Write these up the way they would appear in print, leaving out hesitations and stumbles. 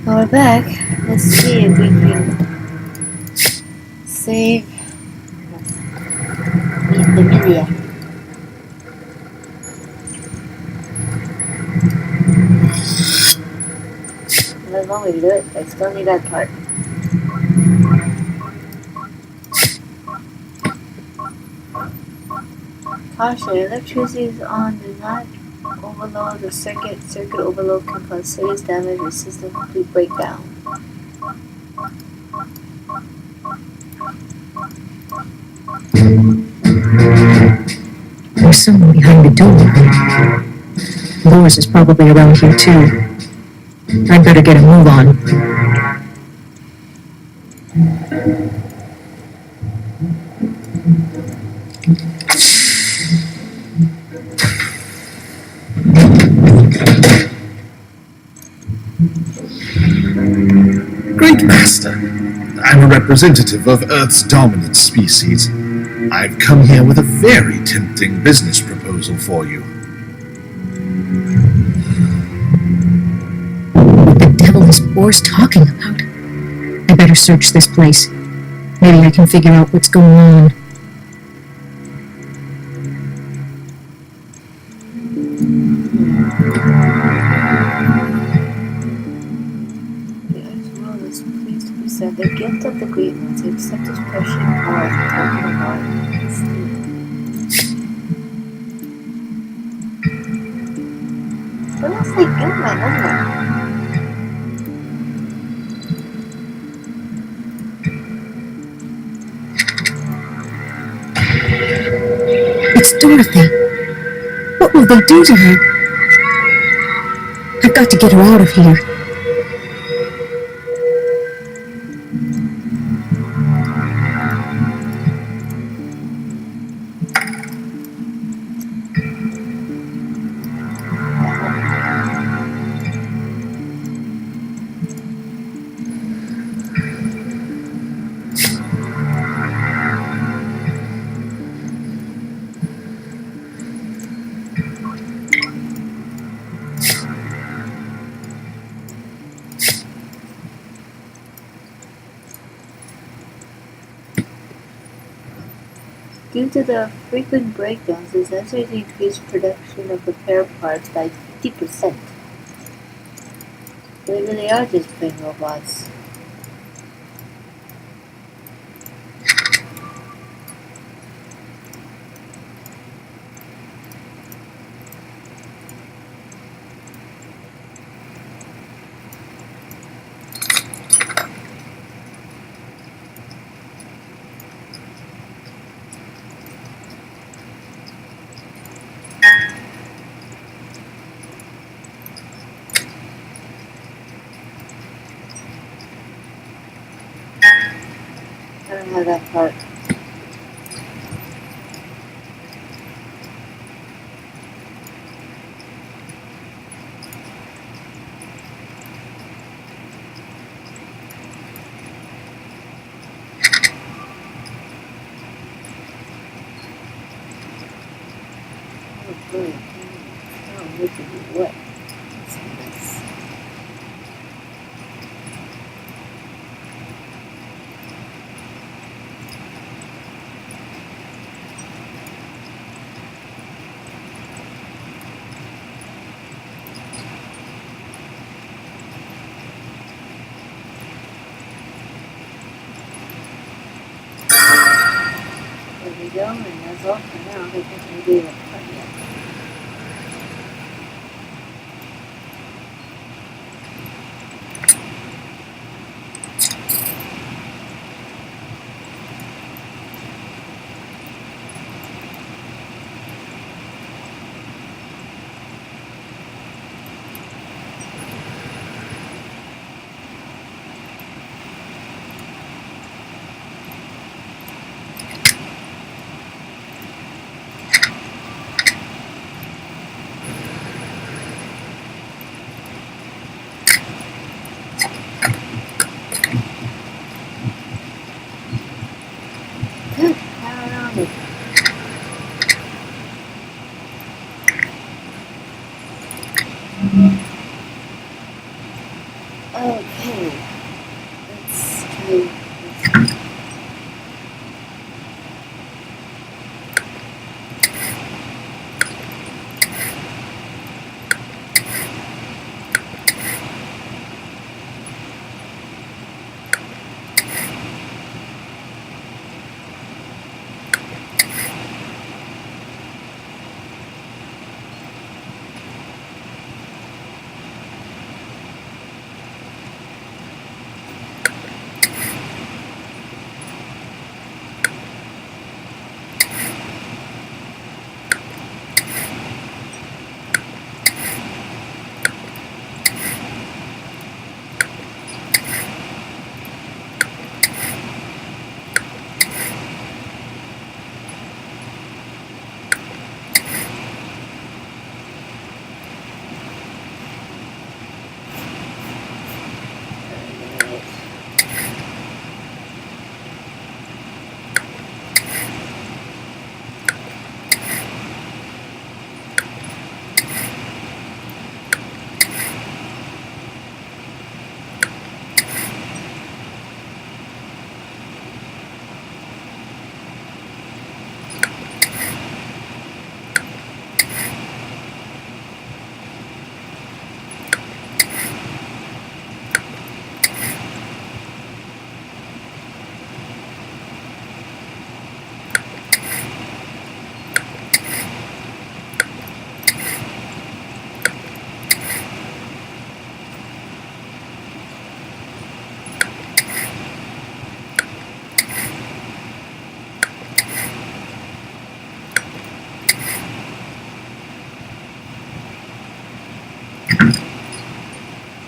We're back. Let's see if we can save the media. As long as we do it, I still need that part. Caution, electricity is on. Do not overload the circuit. Circuit overload can cause serious damage or system complete breakdown. There's someone behind the door. Lois is probably around here too. I'd better get a move on. Great Master, I'm a representative of Earth's dominant species. I've come here with a very tempting business proposal for you. What the devil is Boris talking about? I better search this place. Maybe I can figure out what's going on. The gift of the great ones who accept his precious power as a token of our esteem. What else they do, my number? It's Dorothy. What will they do to her? I've got to get her out of here. Due to the frequent breakdowns, it's necessary to increase production of repair parts by 50%. They really are just plain robots. I don't have that part. Oh boy, oh, look at me, what? What's this? There we go, and that's all for now. I think I'm doing a part yet. Okay. Let's try.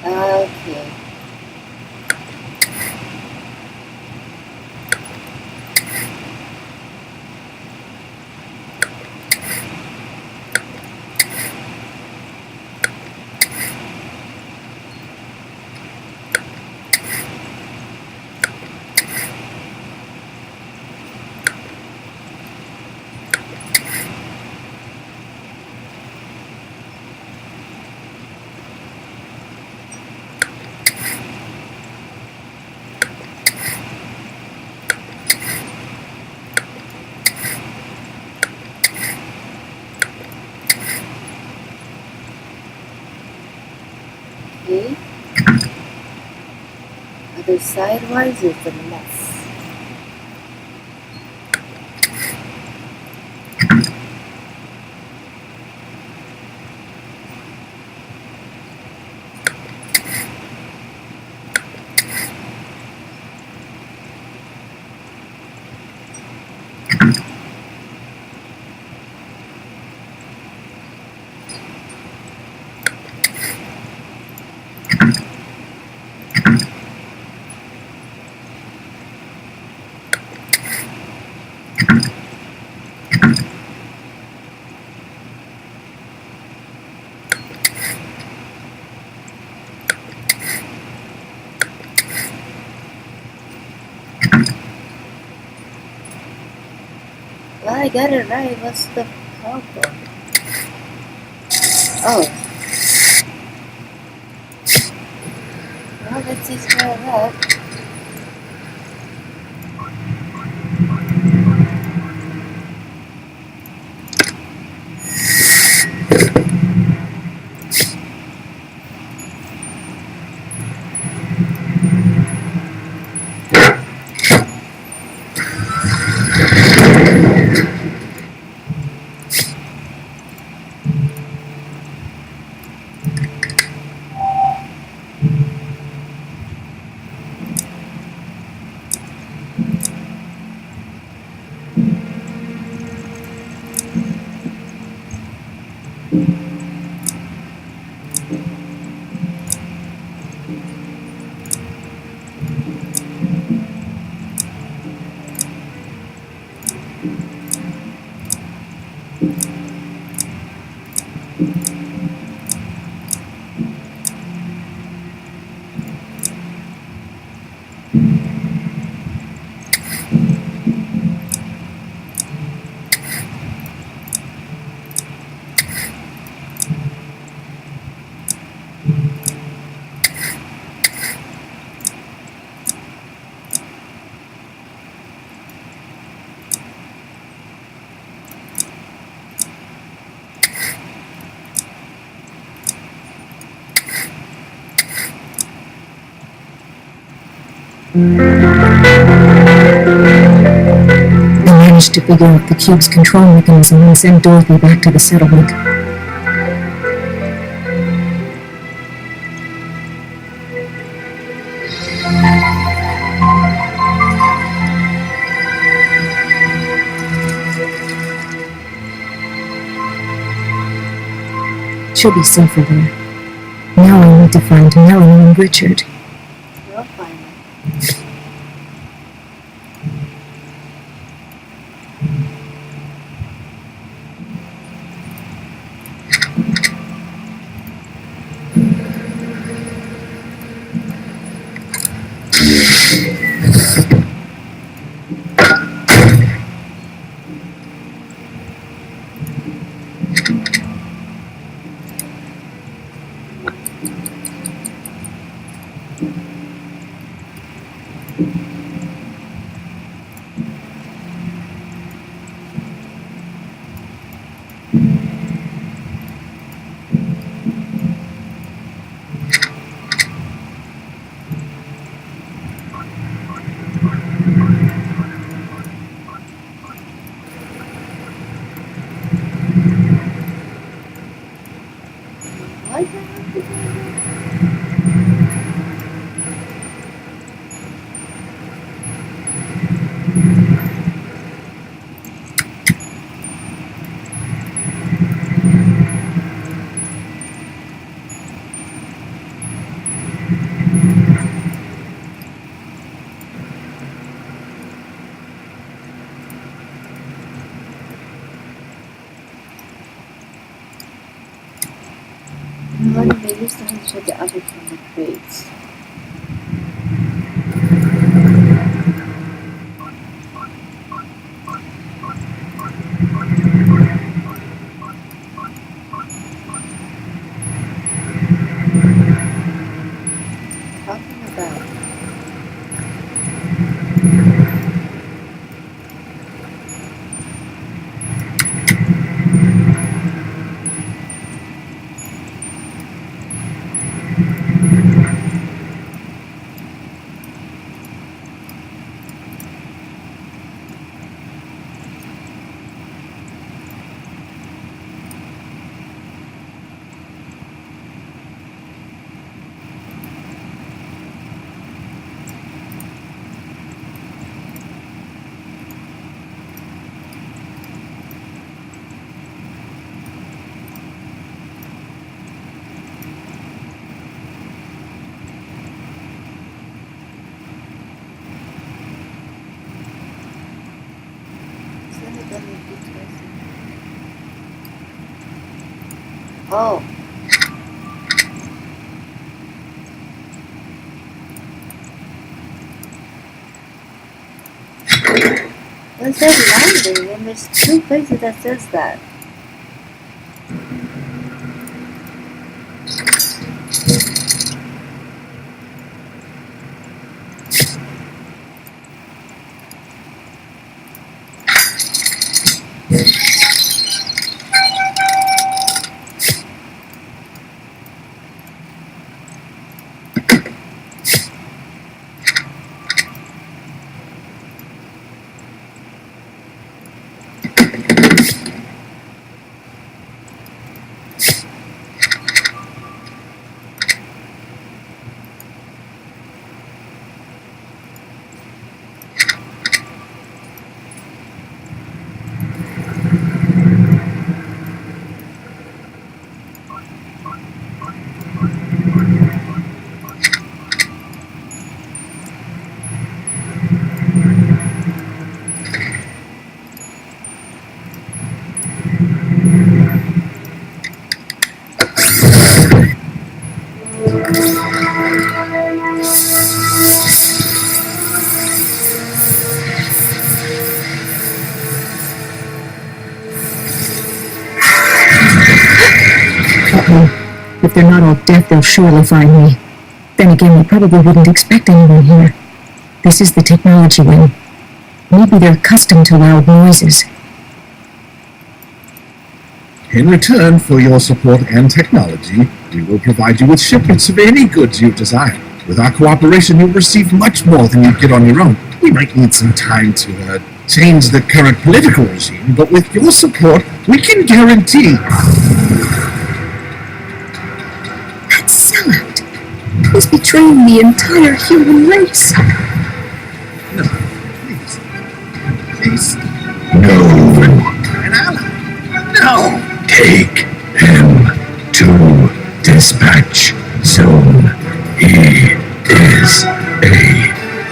Okay. Okay. Other sidewise is the mess. Well, I got it right. What's the problem? Oh. Well, let's see where that. I managed to figure out the cube's control mechanism and send Dorothy back to the settlement. She'll be safer there. Now I need to find Melanie and Richard. We'll find them. What the heck is that? What if they used to have the other kinds of crates? Talking about oh. Well, it says landing, and there's two places that says that. If they're not all deaf, they'll surely find me. Then again, they probably wouldn't expect anyone here. This is the technology wing. Maybe they're accustomed to loud noises. In return for your support and technology, we will provide you with shipments of any goods you desire. With our cooperation, you'll receive much more than you'd get on your own. We might need some time to change the current political regime, but with your support, we can guarantee... That sellout! He's betraying the entire human race! No, please. Please. No. An ally. No! Take him to dispatch zone. He is a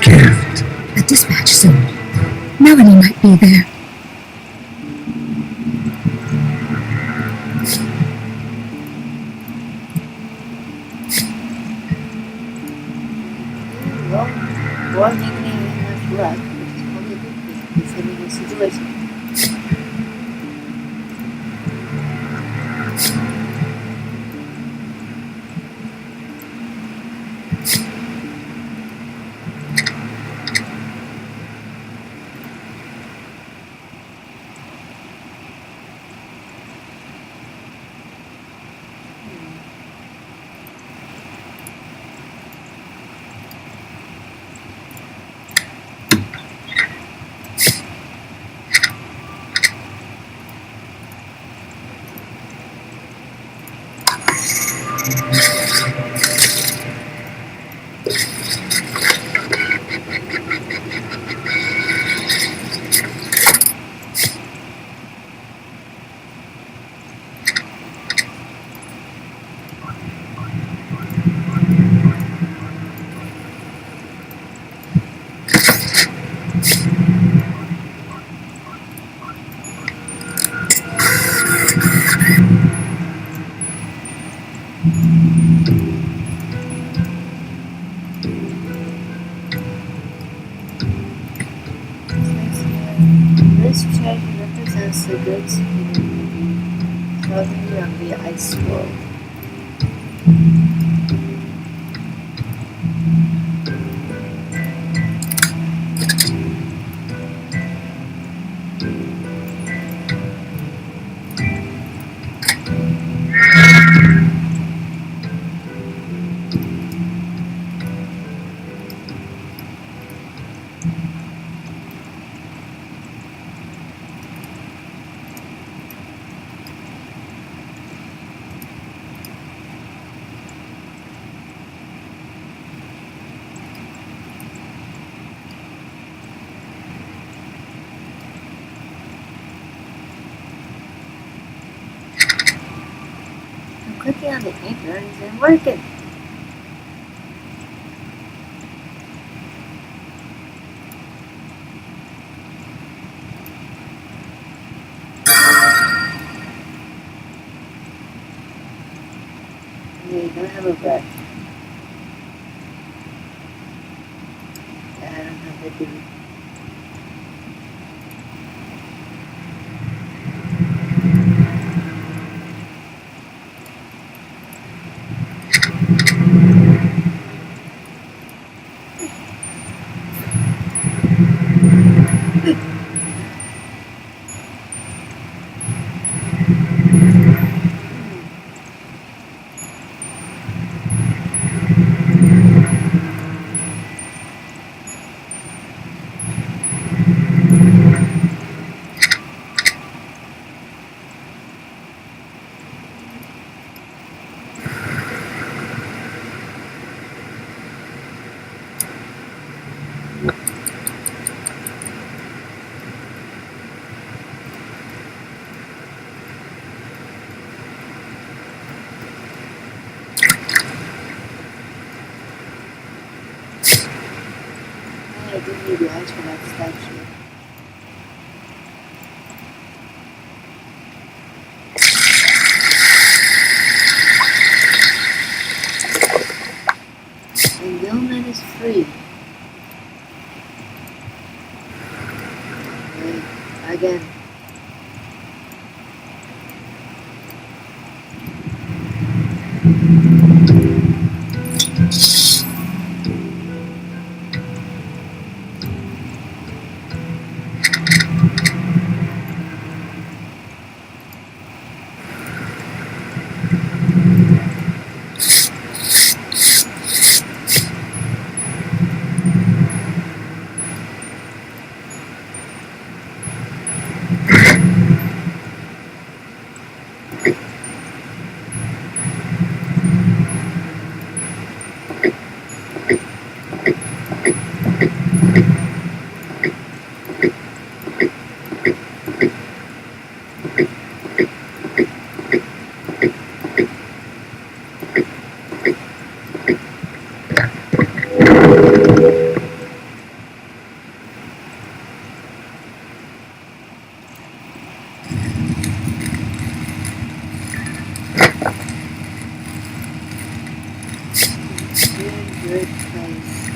gift. A dispatch zone. Melanie might be there. Well, War didn't even have luck, which is probably a good thing considering the situation. This treasure represents the goods hidden traveling on the ice world. I'm clicking on the anchor and it isn't working. Yeah, you don't have a breath. Yeah, I don't have the dude. I do need the ice for that statue. And Gilman is free. Wait, again. Nice.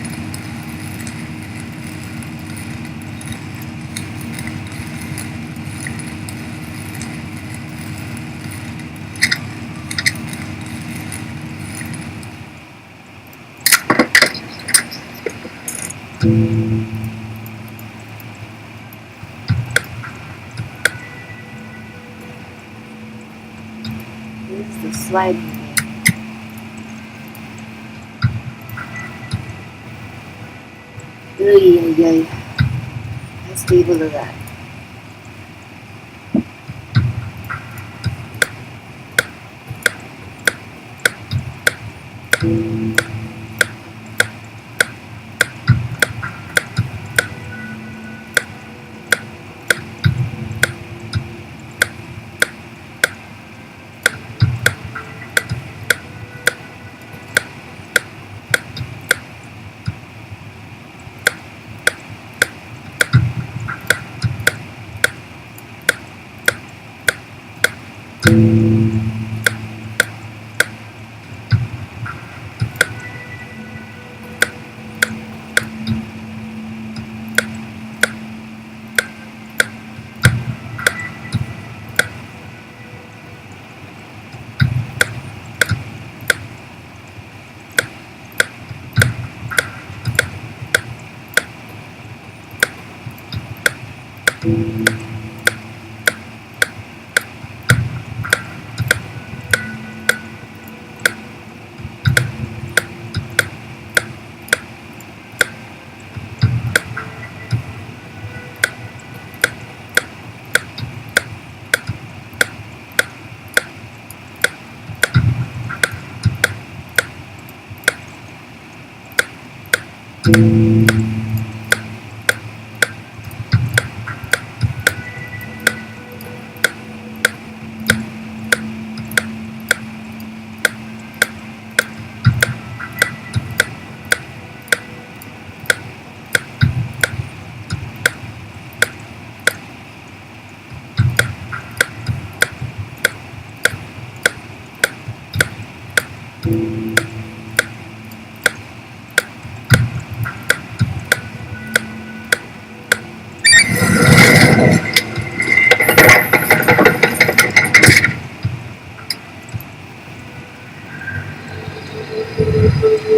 This is the sliding game. Ay, ay, ay. Let's table of that.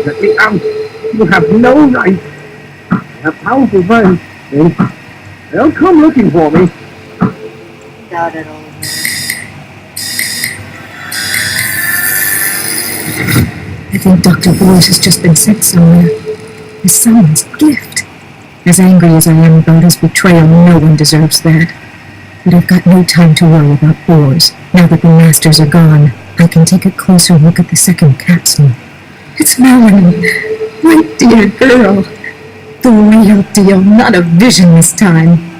Let me out! You have no right! I have powerful friends. They'll come looking for me. Doubt it all. I think Dr. Boyce has just been sent somewhere. As someone's gift. As angry as I am about his betrayal, no one deserves that. But I've got no time to worry about Boars. Now that the masters are gone, I can take a closer look at the second capsule. It's Melanie, my dear girl. The real deal, not a vision this time.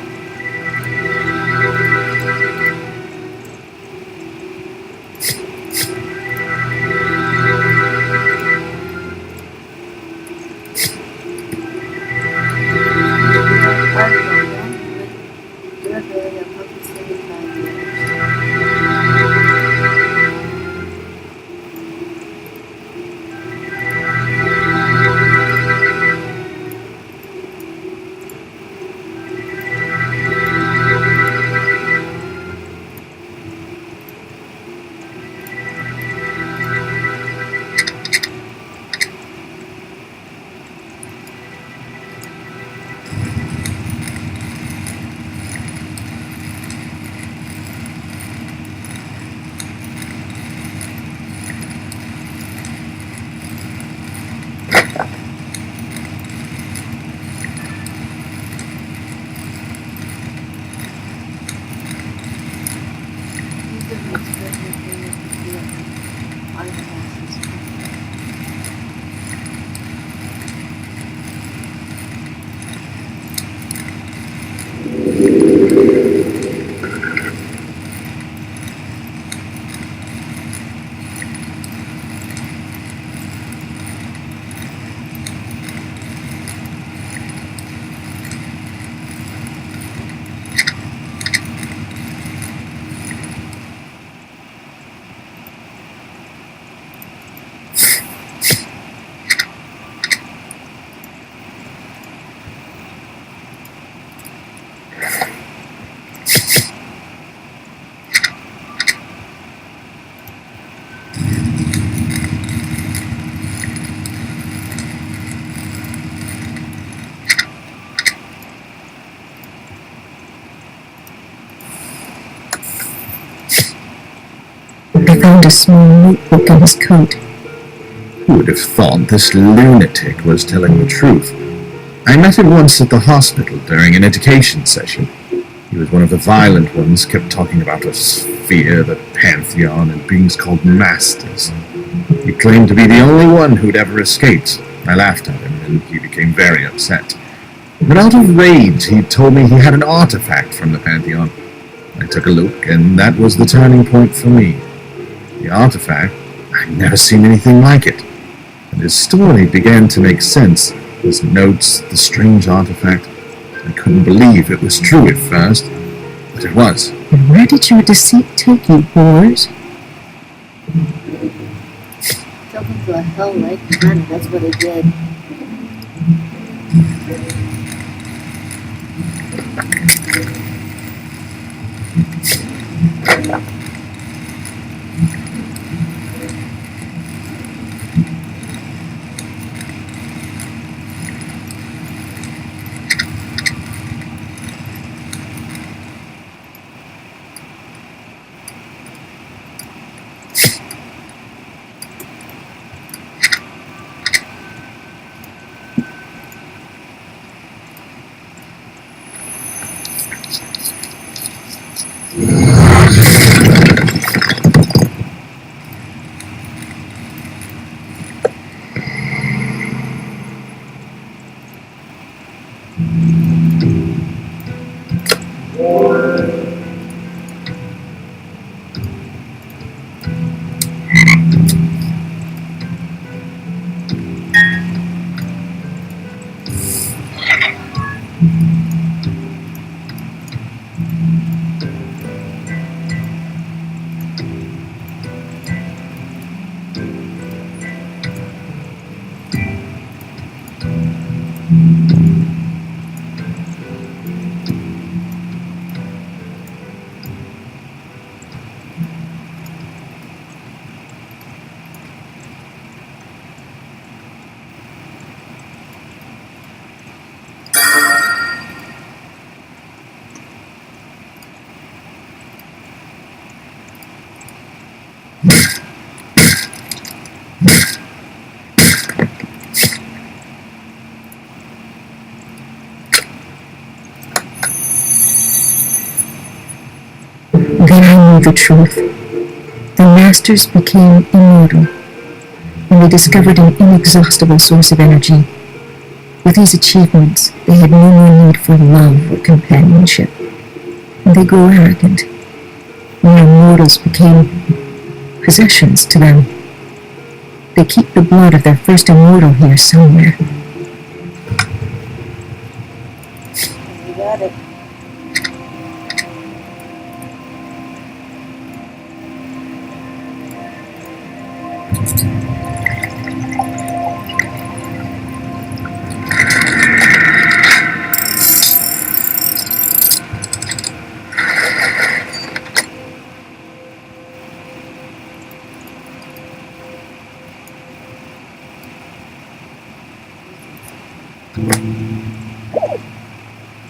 a small notebook in his coat. Who would have thought this lunatic was telling the truth? I met him once at the hospital during an education session. He was one of the violent ones, kept talking about a sphere, the Pantheon, and beings called Masters. He claimed to be the only one who'd ever escaped. I laughed at him, and he became very upset. But out of rage, he told me he had an artifact from the Pantheon. I took a look, and that was the turning point for me. The artifact, I'd never seen anything like it. And his story began to make sense. His notes, the strange artifact. I couldn't believe it was true at first, but it was. And where did your deceit take you, whores? Took him to a hell-like planet, that's what it did. Then I knew the truth. The Masters became immortal, and they discovered an inexhaustible source of energy. With these achievements, they had no more need for love or companionship, and they grew arrogant. Mere mortals became possessions to them. They keep the blood of their first immortal here somewhere. You got it.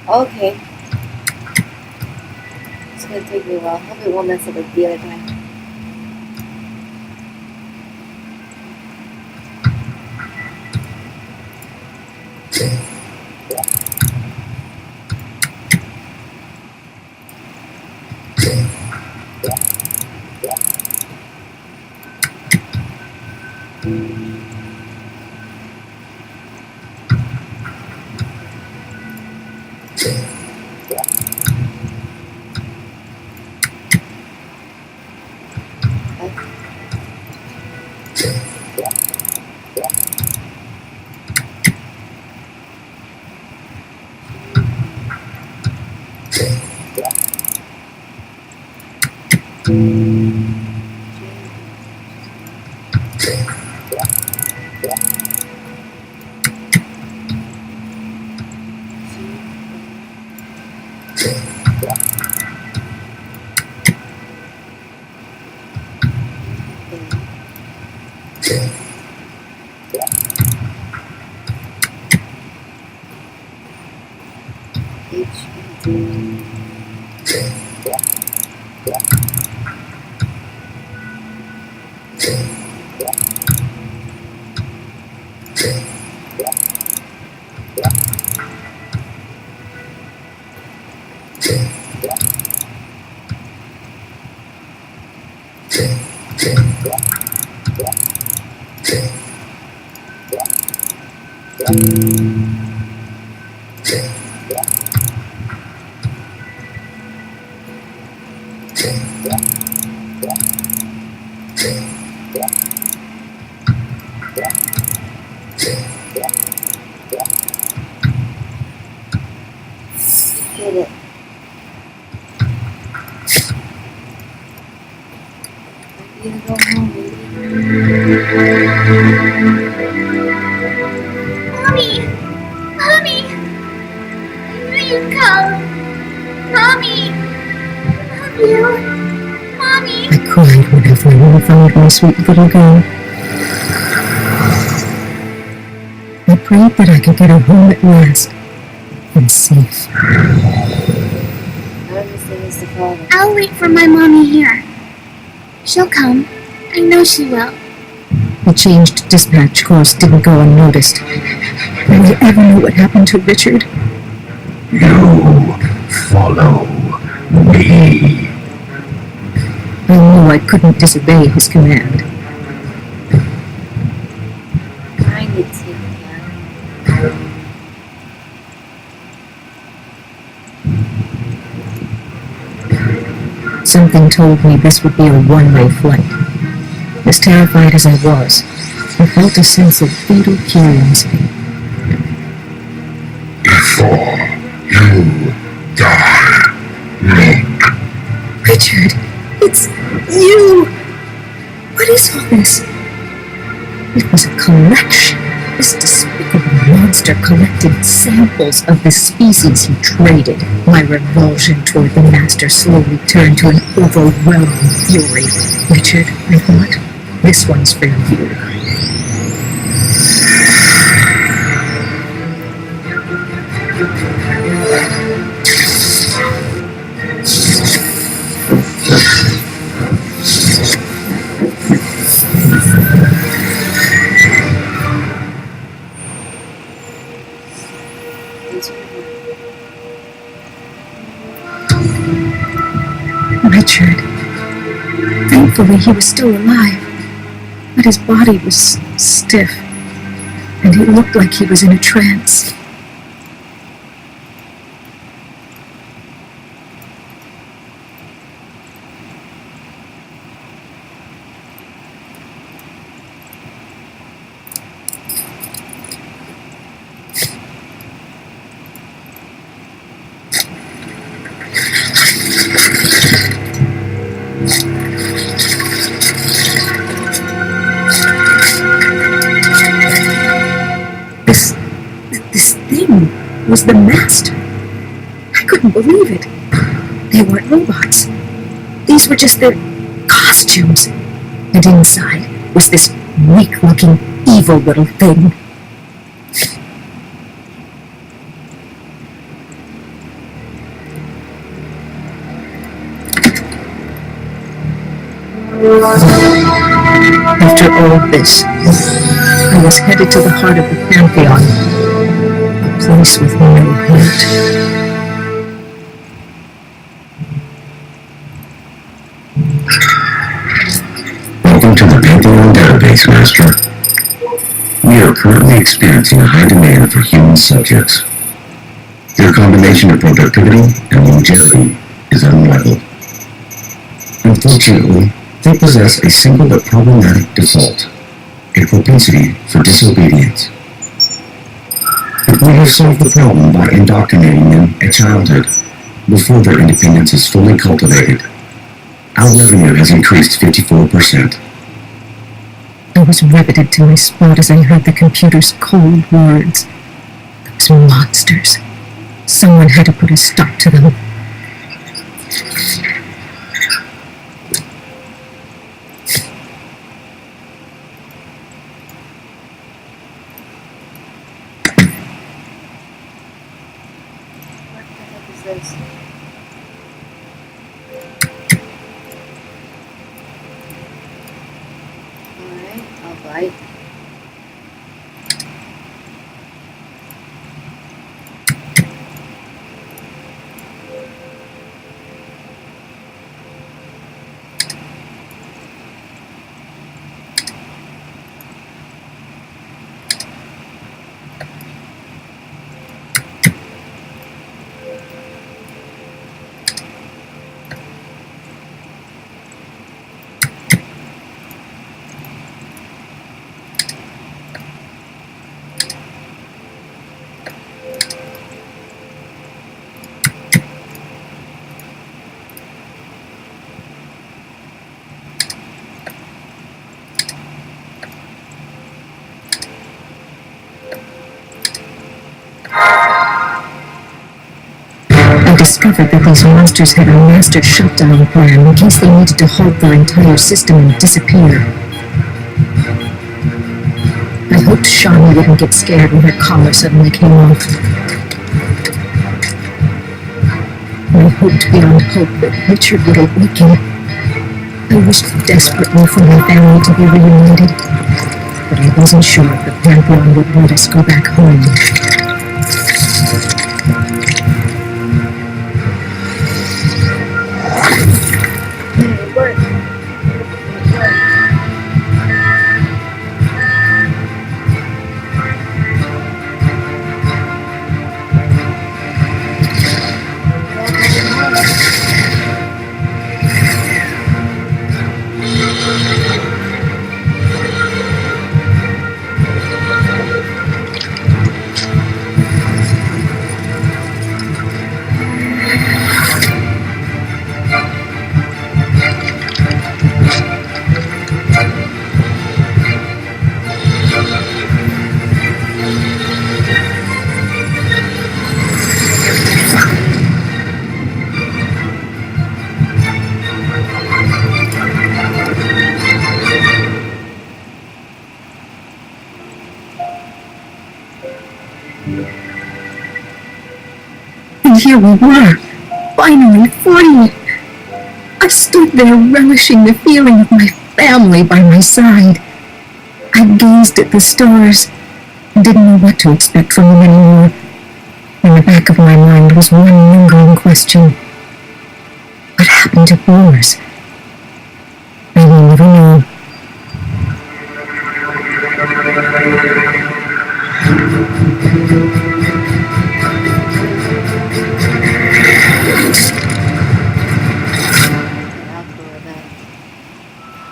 Okay. It's gonna take me a while. Hope it won't mess up like the other time. Get it. I need to go home, baby. Mommy! Mommy! I knew you'd come! Mommy! I love you! Mommy! I cried when I finally found my sweet little girl. I prayed that I could get her home at last, and safe. Everything is the father. I'll wait for my mommy here. She'll come. I know she will. The changed dispatch course didn't go unnoticed. Will I ever know what happened to Richard? You follow me. I knew I couldn't disobey his command. Trying to take that. Something told me this would be a one-way flight. As terrified as I was, I felt a sense of fatal curiosity. Before you die, look. Richard, it's you! What is all this? It was a collection. This despicable monster collected samples of the species he traded. My revulsion toward the master slowly turned to an overwhelming fury. Richard, I thought, this one's for you. Richard. Thankfully, he was still alive, but his body was stiff, and he looked like he was in a trance. This thing was the master. I couldn't believe it. They weren't robots. These were just their costumes. And inside was this weak-looking, evil little thing. After all this, I was headed to the heart of the Pantheon, a place with no hurt. Welcome to the Pantheon database, Master. We are currently experiencing a high demand for human subjects. Their combination of productivity and longevity is unrivaled. Unfortunately, they possess a simple but problematic default, a propensity for disobedience. But we have solved the problem by indoctrinating them at childhood, before their independence is fully cultivated. Our revenue has increased 54%. I was riveted to my spot as I heard the computer's cold words. Those monsters. Someone had to put a stop to them. What the heck is this? Alright, I'll bite. discovered that these monsters had a master shutdown plan in case they needed to halt their entire system and disappear. I hoped Shawnee wouldn't get scared when her collar suddenly came off. I hoped beyond hope that Richard would awaken. I wished desperately for my family to be reunited, but I wasn't sure if the Pantheon would let us go back home. It worked. And here we were, finally free. I stood there relishing the feeling of my family by my side. I gazed at the stars and didn't know what to expect from them anymore. In the back of my mind was one lingering question. What happened to Boris? I will never know.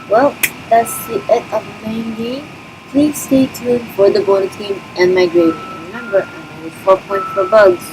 Well, that's the end of the main game. Please stay tuned for the bonus game and my grading. And remember, I'm only 4 points for bugs.